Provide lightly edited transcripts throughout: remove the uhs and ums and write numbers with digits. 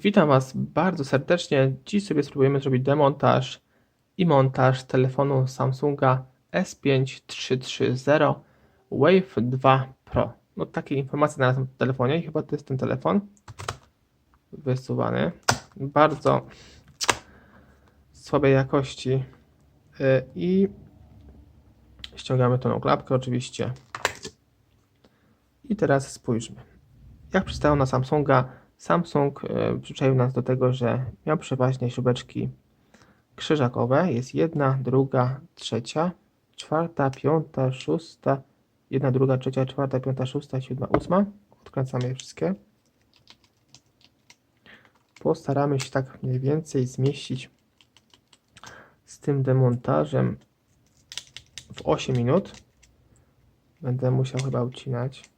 Witam Was bardzo serdecznie. Dziś sobie spróbujemy zrobić demontaż i montaż telefonu Samsunga S5 330 Wave 2 Pro. No takie informacje znalazłem w telefonie i chyba to jest ten telefon wysuwany. Bardzo słabej jakości i ściągamy tą klapkę oczywiście. I teraz spójrzmy. Jak przystało na Samsunga, Samsung przyzwyczaił nas do tego, że miał przeważnie śrubeczki krzyżakowe. Jest jedna, druga, trzecia, czwarta, piąta, szósta, jedna, druga, trzecia, czwarta, piąta, szósta, siódma, ósma. Odkręcamy je wszystkie. Postaramy się tak mniej więcej zmieścić z tym demontażem w 8 minut. Będę musiał chyba ucinać.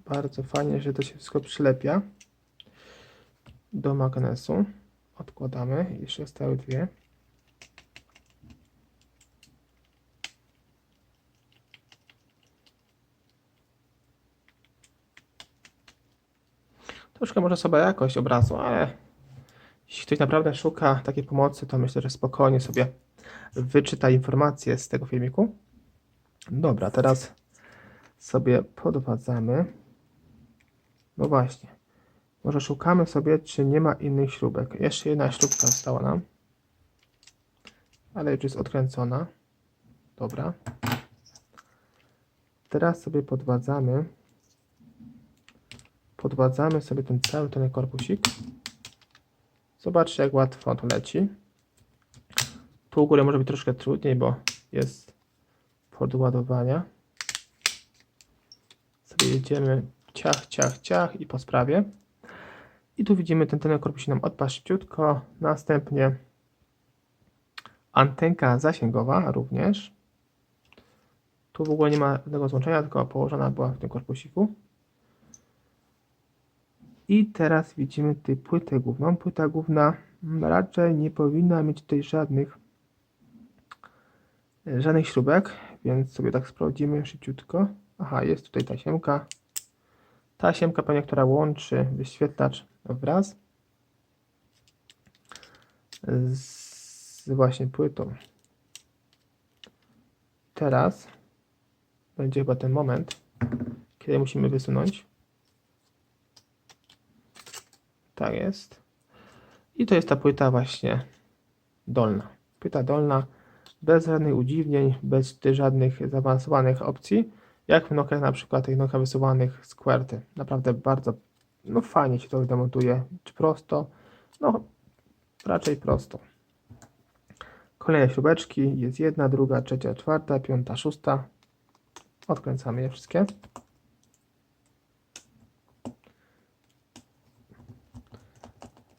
Bardzo fajnie, że to się wszystko przylepia do magnesu. Odkładamy. Jeszcze zostały dwie. Troszkę może słaba jakość obrazu, ale jeśli ktoś naprawdę szuka takiej pomocy, to myślę, że spokojnie sobie wyczyta informacje z tego filmiku. Dobra, teraz sobie podwadzamy. No właśnie. Może szukamy sobie, czy nie ma innych śrubek. Jeszcze jedna śrubka została nam. Ale już jest odkręcona. Dobra. Teraz sobie podwadzamy. Podwadzamy sobie ten cały ten korpusik. Zobaczcie, jak łatwo to leci. Tu u góry może być troszkę trudniej, bo jest podładowania. Sobie jedziemy ciach, ciach, ciach i po sprawie. I tu widzimy, ten korpusik nam odpadł szybciutko. Następnie antenka zasięgowa również. Tu w ogóle nie ma żadnego złączenia, tylko położona była w tym korpusiku. I teraz widzimy tutaj płytę główną. Płyta główna raczej nie powinna mieć tutaj żadnych śrubek, więc sobie tak sprawdzimy szybciutko. Aha, jest tutaj tasiemka. Tasiemka pewnie, która łączy wyświetlacz wraz z właśnie płytą. Teraz będzie chyba ten moment, kiedy musimy wysunąć. Tak jest. I to jest ta płyta właśnie dolna. Płyta dolna, bez żadnych udziwnień, bez żadnych zaawansowanych opcji, jak w Nokiach na przykład tych Nokia wysuwanych z QWERTY. Naprawdę bardzo fajnie się to demontuje. Czy prosto? No, raczej prosto. Kolejne śrubeczki. Jest jedna, druga, trzecia, czwarta, piąta, szósta. Odkręcamy je wszystkie.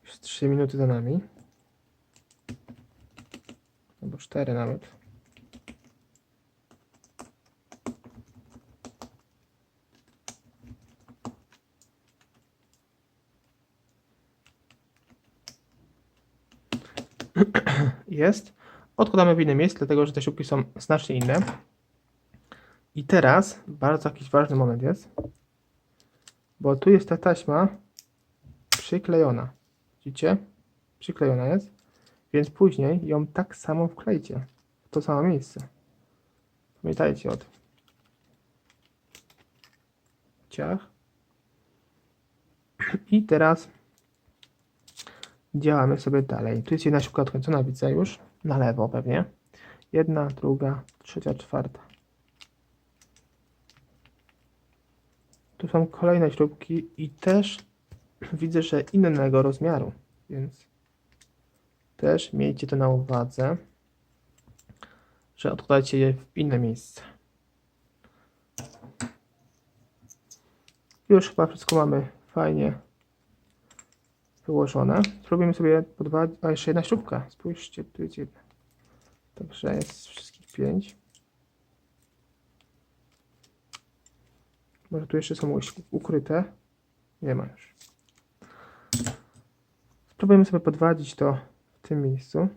Już 3 minuty za nami. Albo 4 nawet. Jest. Odkładamy w inne miejsce, dlatego że te śrubki są znacznie inne. I teraz bardzo jakiś ważny moment jest, bo tu jest ta taśma przyklejona. Widzicie? Przyklejona jest, więc później ją tak samo wklejcie w to samo miejsce. Pamiętajcie o tym. Ciach. I teraz działamy sobie dalej. Tu jest jedna śrubka odkręcona, widzę już, na lewo pewnie. Jedna, druga, trzecia, czwarta. Tu są kolejne śrubki i też widzę, że innego rozmiaru, więc też miejcie to na uwadze, że odkładajcie je w inne miejsce. Już chyba wszystko mamy fajnie wyłożone. Spróbujemy sobie podwadzić. A jeszcze jedna śrubka. Spójrzcie, tu jest jedna. Także jest wszystkich 5. Może tu jeszcze są ukryte. Nie ma już. Spróbujemy sobie podwadzić to w tym miejscu.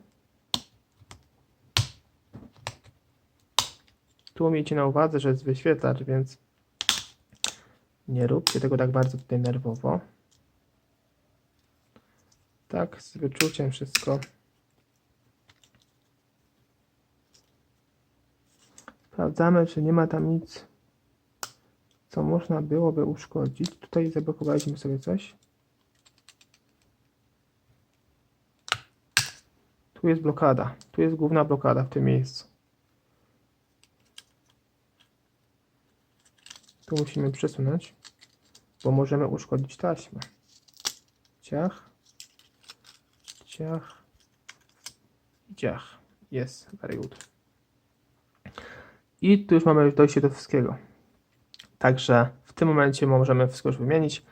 Tu miejcie na uwadze, że jest wyświetlacz, więc nie róbcie tego tak bardzo tutaj nerwowo. Tak, z wyczuciem wszystko. Sprawdzamy, czy nie ma tam nic, co można byłoby uszkodzić. Tutaj zablokowaliśmy sobie coś. Tu jest blokada. Tu jest główna blokada w tym miejscu. Tu musimy przesunąć, bo możemy uszkodzić taśmę. Ciach. Ciach. Ciach. Jest. Very good. I tu już mamy dojście do wszystkiego. Także w tym momencie możemy wszystko już wymienić.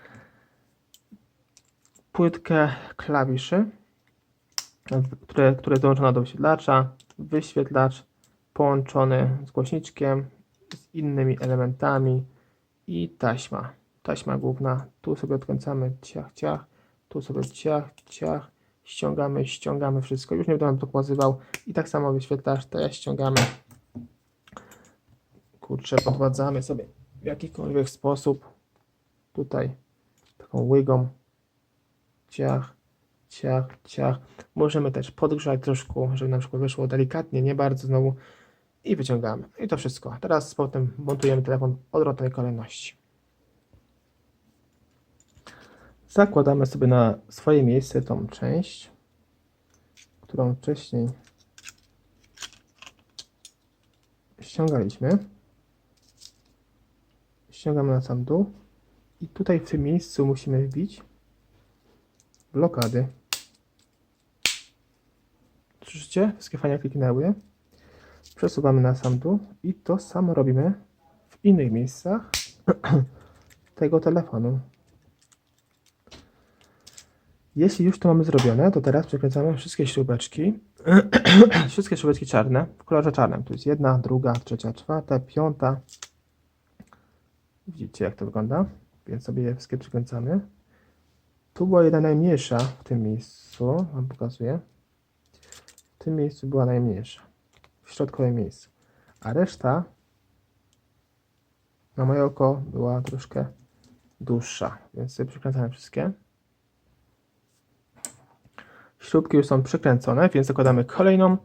Płytkę klawiszy, które dołączone do wyświetlacza, wyświetlacz połączony z głośniczkiem, z innymi elementami i taśma. Taśma główna. Tu sobie odkręcamy ciach, ciach. Tu sobie ciach, ciach. Ściągamy, ściągamy wszystko. Już nie będę to pokazywał. I tak samo wyświetlacz. Teraz ściągamy. Kurczę, podwadzamy sobie w jakikolwiek sposób. Tutaj taką łygą. Ciach, ciach, ciach. Możemy też podgrzać troszkę, żeby na przykład wyszło delikatnie, nie bardzo znowu. I wyciągamy. I to wszystko. Teraz z powrotem montujemy telefon w odwrotnej kolejności. Zakładamy sobie na swoje miejsce tą część, którą wcześniej ściągaliśmy. Ściągamy na sam dół i tutaj w tym miejscu musimy wbić blokady. Słyszycie? Wszystkie fajnie kliknęły. Przesuwamy na sam dół i to samo robimy w innych miejscach tego telefonu. Jeśli już to mamy zrobione, to teraz przekręcamy wszystkie śrubeczki, wszystkie śrubeczki czarne, w kolorze czarnym. Tu jest jedna, druga, trzecia, czwarta, piąta. Widzicie, jak to wygląda? Więc sobie je wszystkie przykręcamy. Tu była jedna najmniejsza w tym miejscu, wam pokazuję. W tym miejscu była najmniejsza, w środkowym miejscu. A reszta, na moje oko, była troszkę dłuższa, więc sobie przykręcamy wszystkie. Śrubki już są przykręcone, więc zakładamy kolejną.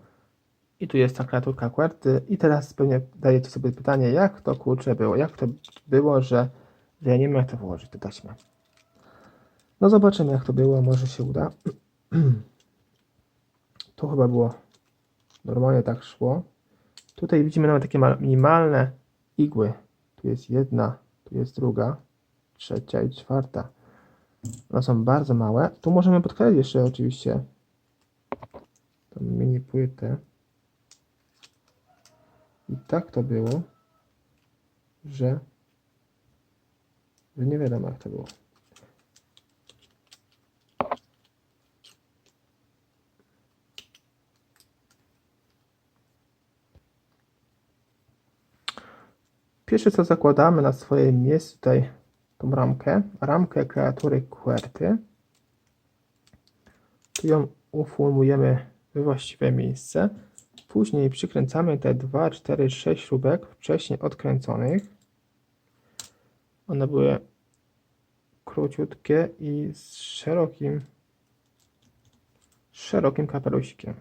I tu jest ta klawiaturka QWERTY. I teraz pewnie dajecie sobie pytanie, jak to kurczę było? Jak to było, że ja nie wiem, jak to włożyć, tę taśmę. No zobaczymy, jak to było, może się uda. Tu chyba było normalnie, tak szło. Tutaj widzimy nawet takie minimalne igły. Tu jest jedna, tu jest druga, trzecia i czwarta. One są bardzo małe. Tu możemy podkleić jeszcze oczywiście tą mini płytę. I tak to było, że nie wiadomo, jak to było. Pierwsze co zakładamy na swoje miejsce tutaj tą ramkę klawiatury QWERTY. Tu ją uformujemy we właściwe miejsce. Później przykręcamy te 2, 4, 6 śrubek wcześniej odkręconych. One były króciutkie i z szerokim kapelusikiem.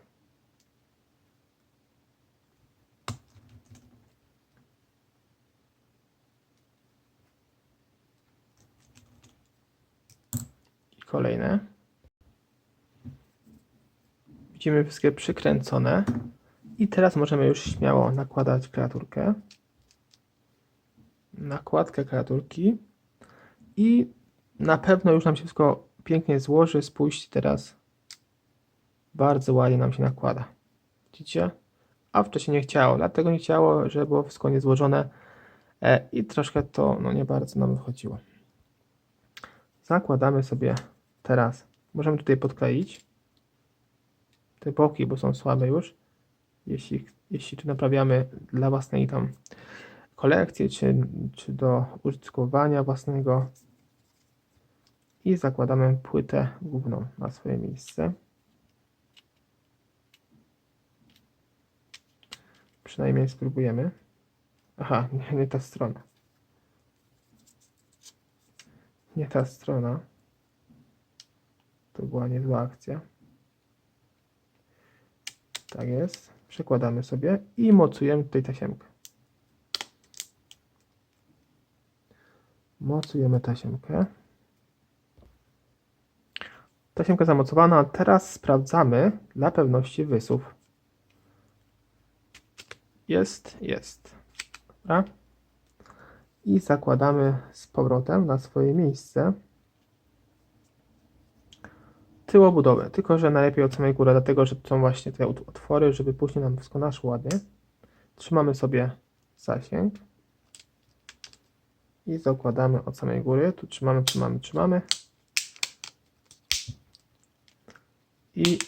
I kolejne. Widzimy wszystkie przykręcone. I teraz możemy już śmiało nakładać klawiaturkę. Nakładkę klawiaturki. I na pewno już nam się wszystko pięknie złoży. Spójrzcie teraz. Bardzo ładnie nam się nakłada. Widzicie? A wcześniej nie chciało. Dlatego nie chciało, że było wszystko niezłożone. I troszkę to nie bardzo nam wychodziło. Zakładamy sobie teraz. Możemy tutaj podkleić te boki, bo są słabe już. Jeśli tu naprawiamy dla własnej tam kolekcji, czy do użytkowania własnego. i zakładamy płytę główną na swoje miejsce. Przynajmniej spróbujemy. Aha, nie ta strona. Nie ta strona. To była niezła akcja. Tak jest. Przekładamy sobie i mocujemy tutaj tasiemkę. Mocujemy tasiemkę. Tasiemka zamocowana. Teraz sprawdzamy dla pewności wysuw. Jest. Dobra. I zakładamy z powrotem na swoje miejsce tył obudowy, tylko że najlepiej od samej góry, dlatego że to są właśnie te otwory, żeby później nam wszystko naszło ładnie. Trzymamy sobie zasięg i zakładamy od samej góry. Tu trzymamy. I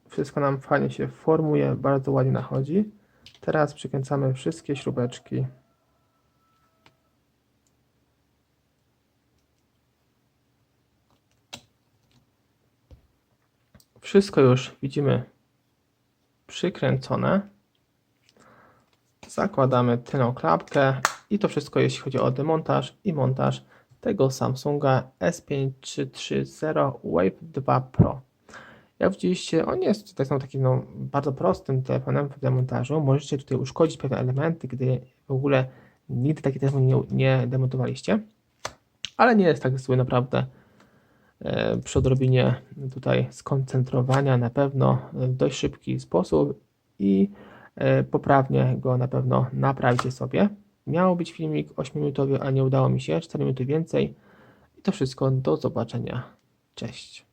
wszystko nam fajnie się formuje, bardzo ładnie nachodzi. Teraz przykręcamy wszystkie śrubeczki. Wszystko już widzimy przykręcone. Zakładamy tylną klapkę i to wszystko jeśli chodzi o demontaż i montaż tego Samsunga S5330 Wave 2 Pro. Jak widzieliście, on jest tutaj takim bardzo prostym telefonem w demontażu. Możecie tutaj uszkodzić pewne elementy, gdy w ogóle nigdy taki telefon nie demontowaliście. Ale nie jest tak zły naprawdę. Przy odrobinie tutaj skoncentrowania na pewno w dość szybki sposób i poprawnie go na pewno naprawicie sobie. Miał być filmik 8-minutowy, a nie udało mi się, 4 minuty więcej. I to wszystko, do zobaczenia. Cześć.